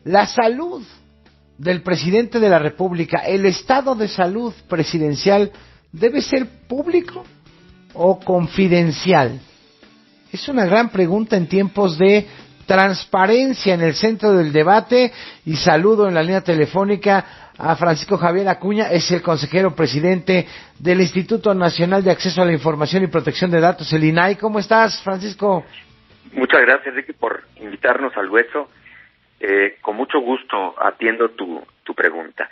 La salud del presidente de la República, el estado de salud presidencial, ¿debe ser público o confidencial? Es una gran pregunta en tiempos de transparencia en el centro del debate, y saludo en la línea telefónica a Francisco Javier Acuña, es el consejero presidente del Instituto Nacional de Acceso a la Información y Protección de Datos, el INAI. ¿Cómo estás, Francisco? Muchas gracias, Ricky, por invitarnos al hueso. Con mucho gusto atiendo tu pregunta.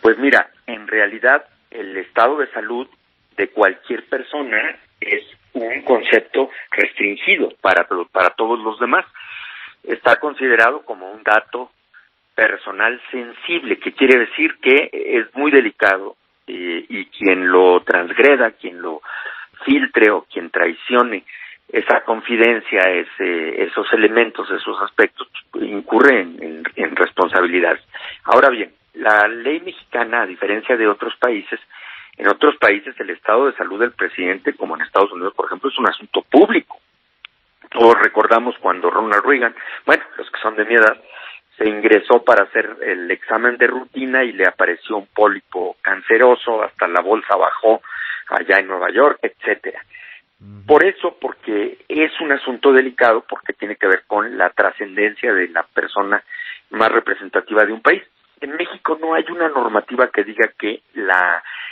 Pues mira, en realidad el estado de salud de cualquier persona es un concepto restringido para todos los demás. Está considerado como un dato personal sensible, que quiere decir que es muy delicado, y quien lo transgreda, quien lo filtre o quien traicione esa confidencia, esos elementos, esos aspectos, incurre en responsabilidades. Ahora bien, la ley mexicana, a diferencia de otros países, en otros países el estado de salud del presidente, como en Estados Unidos, por ejemplo, es un asunto público. Todos recordamos cuando Ronald Reagan, bueno, los que son de mi edad, se ingresó para hacer el examen de rutina y le apareció un pólipo canceroso, hasta la bolsa bajó allá en Nueva York, etcétera. Por eso, porque es un asunto delicado, porque tiene que ver con la trascendencia de la persona más representativa de un país. En México no hay una normativa que diga que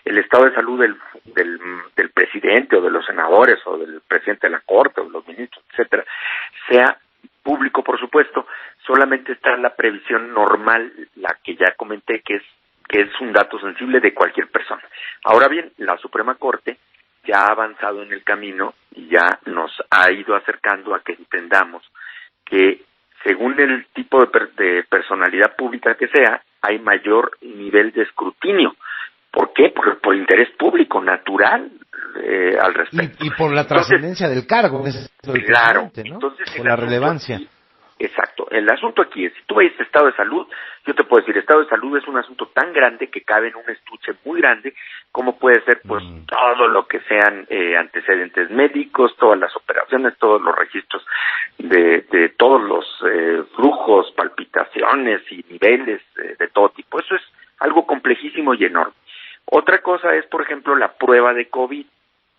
el estado de salud del presidente o de los senadores o del presidente de la Corte o de los ministros, etcétera, sea público, por supuesto. Solamente está la previsión normal, la que ya comenté, que es un dato sensible de cualquier persona. Ahora bien, la Suprema Corte ya ha avanzado en el camino y ya nos ha ido acercando a que entendamos que según el tipo de personalidad pública que sea, hay mayor nivel de escrutinio. ¿Por qué? Porque por interés público, natural, al respecto. Y por la trascendencia del cargo. Claro. ¿No? Entonces, por la relevancia. Aquí, exacto. El asunto aquí es, si tú ves estado de salud, yo te puedo decir, estado de salud es un asunto tan grande que cabe en un estuche muy grande, como puede ser, pues, todo lo que sean antecedentes médicos, todas las operaciones, todos los registros de todos los flujos, palpitaciones y niveles de todo tipo. Eso es algo complejísimo y enorme. Otra cosa es, por ejemplo, la prueba de COVID,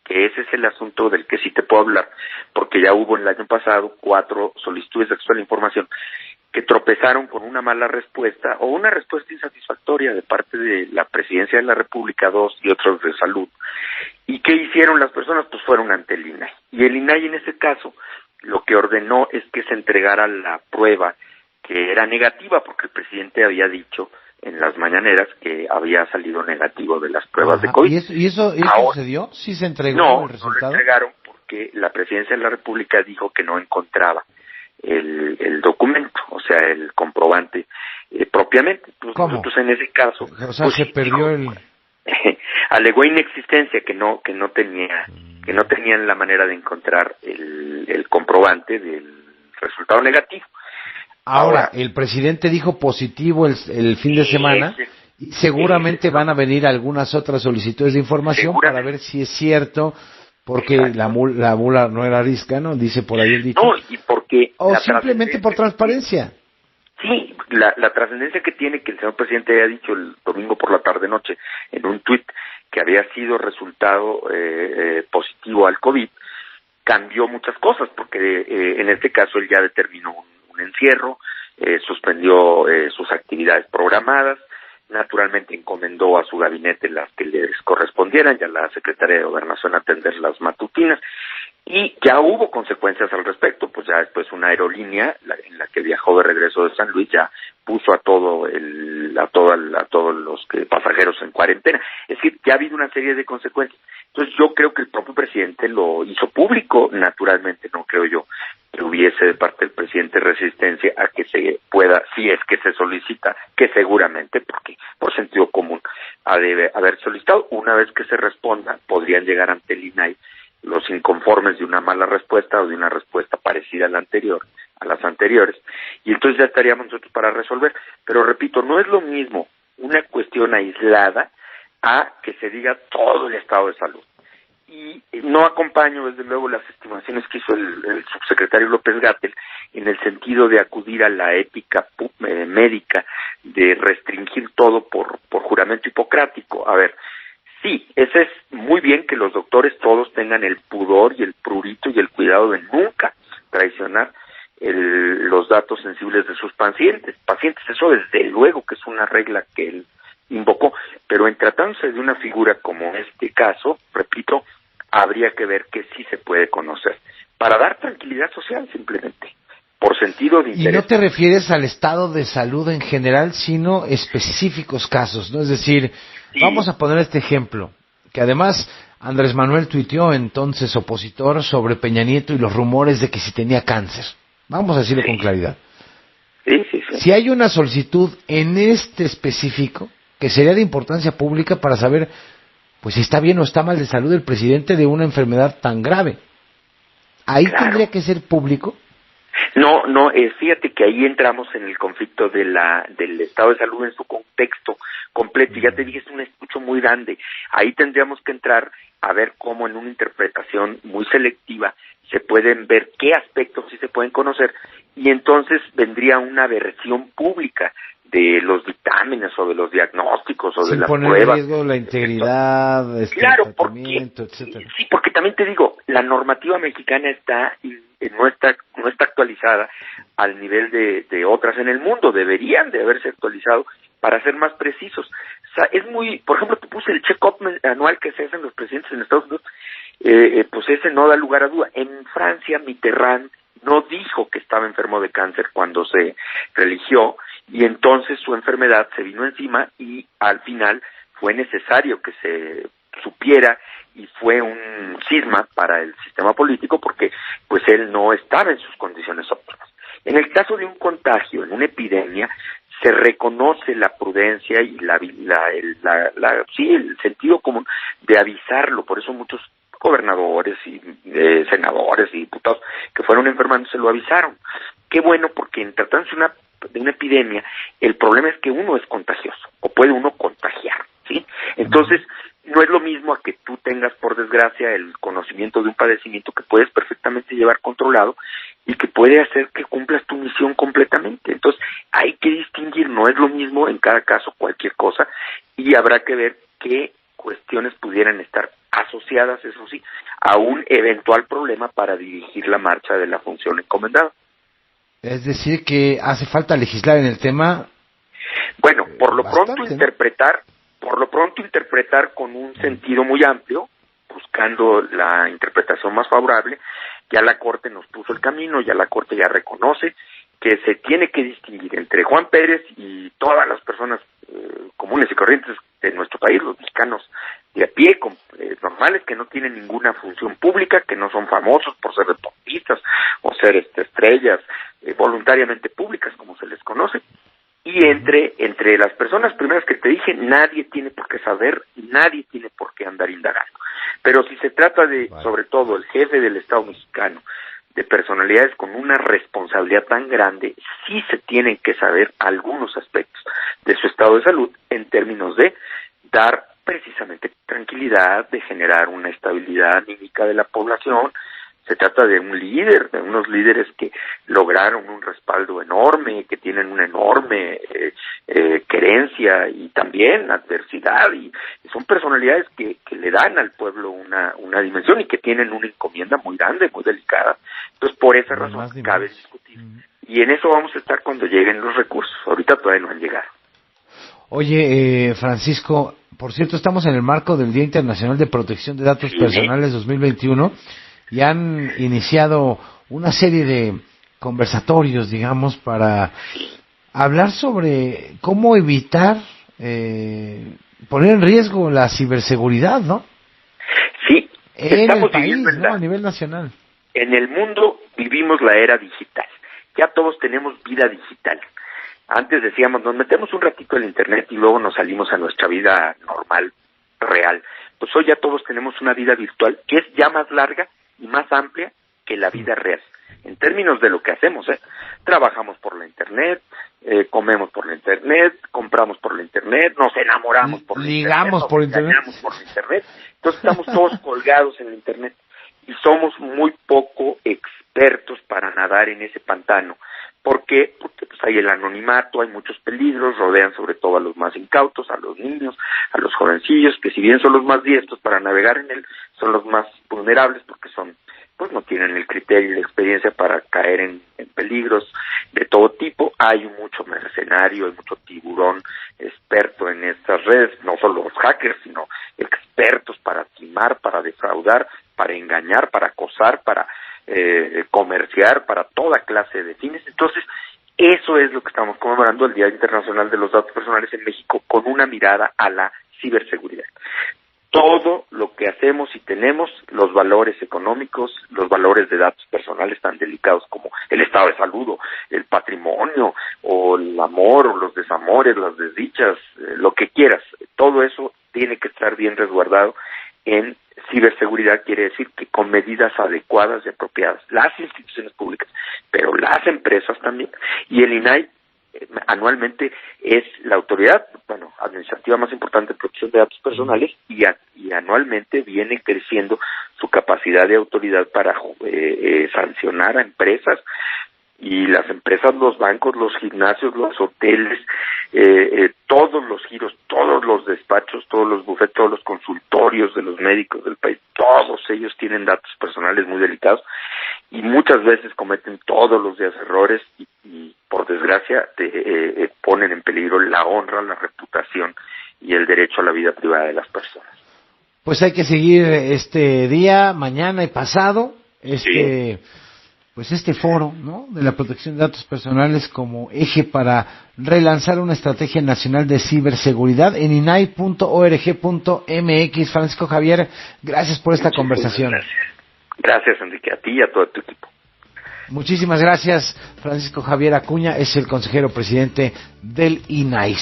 que ese es el asunto del que sí te puedo hablar, porque ya hubo en el año pasado 4 solicitudes de acceso a la información que tropezaron con una mala respuesta o una respuesta insatisfactoria de parte de la Presidencia de la República, 2 y otros de Salud. ¿Y qué hicieron las personas? Pues fueron ante el INAI. Y el INAI en ese caso lo que ordenó es que se entregara la prueba que era negativa, porque el presidente había dicho en las mañaneras que había salido negativo de las pruebas de COVID. ¿Y eso sucedió? ¿Sí se entregó el resultado? No lo entregaron porque la Presidencia de la República dijo que no encontraba el documento, o sea, el comprobante propiamente. Pues ¿cómo? Nosotros en ese caso... O sea, pues, se perdió alegó inexistencia, que no tenían la manera de encontrar el comprobante del resultado negativo. Ahora, el presidente dijo positivo el fin de semana, y seguramente van a venir algunas otras solicitudes de información para ver si es cierto, porque la mula no era arisca, ¿no? Dice por ahí el dicho. No, y porque... O simplemente por transparencia. Sí, la trascendencia que tiene que el señor presidente haya dicho el domingo por la tarde-noche en un tuit que había sido resultado positivo al COVID, cambió muchas cosas, porque en este caso él ya determinó un encierro, suspendió sus actividades programadas, naturalmente encomendó a su gabinete las que les correspondieran, y a la Secretaría de Gobernación atender las matutinas, y ya hubo consecuencias al respecto. Pues ya después una aerolínea en la que viajó de regreso de San Luis ya puso a todos los pasajeros en cuarentena. Es decir, ya ha habido una serie de consecuencias. Entonces yo creo que el propio presidente lo hizo público. Naturalmente no creo yo que hubiese de parte del presidente resistencia a que se pueda, si es que se solicita, que seguramente, porque por sentido común ha de haber solicitado. Una vez que se responda, podrían llegar ante el INAI los inconformes de una mala respuesta o de una respuesta parecida a las anteriores, y entonces ya estaríamos nosotros para resolver. Pero repito, no es lo mismo una cuestión aislada a que se diga todo el estado de salud. y no acompaño desde luego las estimaciones que hizo el subsecretario López-Gatell en el sentido de acudir a la ética médica, de restringir todo por juramento hipocrático. A ver, sí, ese es muy bien que los doctores todos tengan el pudor y el prurito y el cuidado de nunca traicionar los datos sensibles de sus pacientes. Eso desde luego que es una regla que él invocó, pero en tratándose de una figura como este caso, repito, habría que ver que sí se puede conocer, para dar tranquilidad social simplemente, por sentido de interés. Y no te refieres al estado de salud en general, sino específicos casos, ¿no? Es decir, sí. Vamos a poner este ejemplo, que además Andrés Manuel tuiteó, entonces opositor, sobre Peña Nieto y los rumores de que si tenía cáncer. Vamos a decirlo con claridad. Sí. Si hay una solicitud en este específico, que sería de importancia pública para saber pues si está bien o está mal de salud el presidente de una enfermedad tan grave, ¿ahí tendría que ser público? No, fíjate que ahí entramos en el conflicto del estado de salud en su contexto completo, y ya te dije, es un estudio muy grande. Ahí tendríamos que entrar a ver cómo en una interpretación muy selectiva se pueden ver qué aspectos sí se pueden conocer, y entonces vendría una versión pública de los dictámenes o de los diagnósticos o de las pruebas. Sin poner en riesgo la integridad, claro, el tratamiento, etcétera. Sí, porque también te digo, la normativa mexicana no está actualizada al nivel de otras en el mundo. Deberían de haberse actualizado para ser más precisos. O sea, es muy, por ejemplo, te puse el check-up anual que se hacen los presidentes en Estados Unidos, pues ese no da lugar a duda. En Francia, Mitterrand no dijo que estaba enfermo de cáncer cuando se religió, y entonces su enfermedad se vino encima y al final fue necesario que se supiera, y fue un cisma para el sistema político porque pues él no estaba en sus condiciones óptimas. En el caso de un contagio, en una epidemia, se reconoce la prudencia y el sentido común de avisarlo. Por eso muchos gobernadores y senadores y diputados que fueron enfermando se lo avisaron. Qué bueno, porque en tratándose de una epidemia, el problema es que uno es contagioso, o puede uno contagiar, ¿sí? Entonces, no es lo mismo a que tú tengas, por desgracia, el conocimiento de un padecimiento que puedes perfectamente llevar controlado y que puede hacer que cumplas tu misión completamente. Entonces, hay que distinguir, no es lo mismo en cada caso cualquier cosa, y habrá que ver qué cuestiones pudieran estar asociadas, eso sí, a un eventual problema para dirigir la marcha de la función encomendada. Es decir, que hace falta legislar en el tema. Bueno, por lo pronto interpretar con un sentido muy amplio, buscando la interpretación más favorable. Ya la Corte nos puso el camino, ya la Corte ya reconoce que se tiene que distinguir entre Juan Pérez y todas las personas comunes y corrientes de nuestro país, los mexicanos de a pie, normales, que no tienen ninguna función pública, que no son famosos por ser deportistas o ser estrellas voluntariamente públicas, como se les conoce. Y entre las personas primeras que te dije, nadie tiene por qué saber, nadie tiene por qué andar indagando. Pero si se trata de, sobre todo, el jefe del Estado mexicano, de personalidades con una responsabilidad tan grande, sí se tienen que saber algunos aspectos de su estado de salud en términos de dar precisamente tranquilidad, de generar una estabilidad anímica de la población. Se trata de un líder, de unos líderes que lograron un respaldo enorme, que tienen una enorme querencia y también adversidad, y son personalidades que le dan al pueblo una dimensión y que tienen una encomienda muy grande, muy delicada. Entonces, por esa razón cabe discutir. Y en eso vamos a estar cuando lleguen los recursos. Ahorita todavía no han llegado. Oye, Francisco, por cierto, estamos en el marco del Día Internacional de Protección de Datos Personales 2021. Y han iniciado una serie de conversatorios, digamos, para hablar sobre cómo evitar poner en riesgo la ciberseguridad, ¿no? Sí, en el país, ¿no? A nivel nacional. En el mundo vivimos la era digital. Ya todos tenemos vida digital. Antes decíamos, nos metemos un ratito en internet y luego nos salimos a nuestra vida normal, real. Pues hoy ya todos tenemos una vida virtual que es ya más larga y más amplia que la vida real. en términos de lo que hacemos, trabajamos por la internet, comemos por la internet, compramos por la internet, nos enamoramos por la internet, nos engañamos por la internet, entonces estamos todos colgados en la internet y somos muy poco expertos para nadar en ese pantano. ¿Por qué? Porque pues hay el anonimato, hay muchos peligros, rodean sobre todo a los más incautos, a los niños, a los jovencillos, que si bien son los más diestros para navegar en él, son los más vulnerables porque pues no tienen el criterio y la experiencia para caer en peligros de todo tipo. Hay mucho mercenario, hay mucho tiburón experto en estas redes, no solo los hackers, sino expertos para timar, para defraudar, para engañar, para acosar, para comerciar, para toda clase de fines. Entonces, eso es lo que estamos conmemorando el Día Internacional de los Datos Personales en México, con una mirada a la ciberseguridad. Todo lo que hacemos y tenemos, los valores económicos, los valores de datos personales tan delicados como el estado de salud, o el patrimonio, o el amor, o los desamores, las desdichas, lo que quieras, todo eso tiene que estar bien resguardado en ciberseguridad. Quiere decir que con medidas adecuadas y apropiadas, las instituciones públicas, pero las empresas también, y el INAI anualmente es la autoridad administrativa más importante de protección de datos personales y anualmente viene creciendo su capacidad de autoridad para sancionar a empresas, y las empresas, los bancos, los gimnasios, los hoteles, todos los giros, todos los despachos, todos los bufetes, todos los consultorios de los médicos del país, todos ellos tienen datos personales muy delicados y muchas veces cometen todos los días errores y por desgracia ponen en peligro la honra, la reputación y el derecho a la vida privada de las personas. Pues hay que seguir este día, mañana y pasado, Sí. Pues este foro, ¿no?, de la protección de datos personales como eje para relanzar una estrategia nacional de ciberseguridad en inai.org.mx. Francisco Javier, gracias por esta conversación. Gracias, Enrique, a ti y a todo tu equipo. Muchísimas gracias. Francisco Javier Acuña es el consejero presidente del INAI.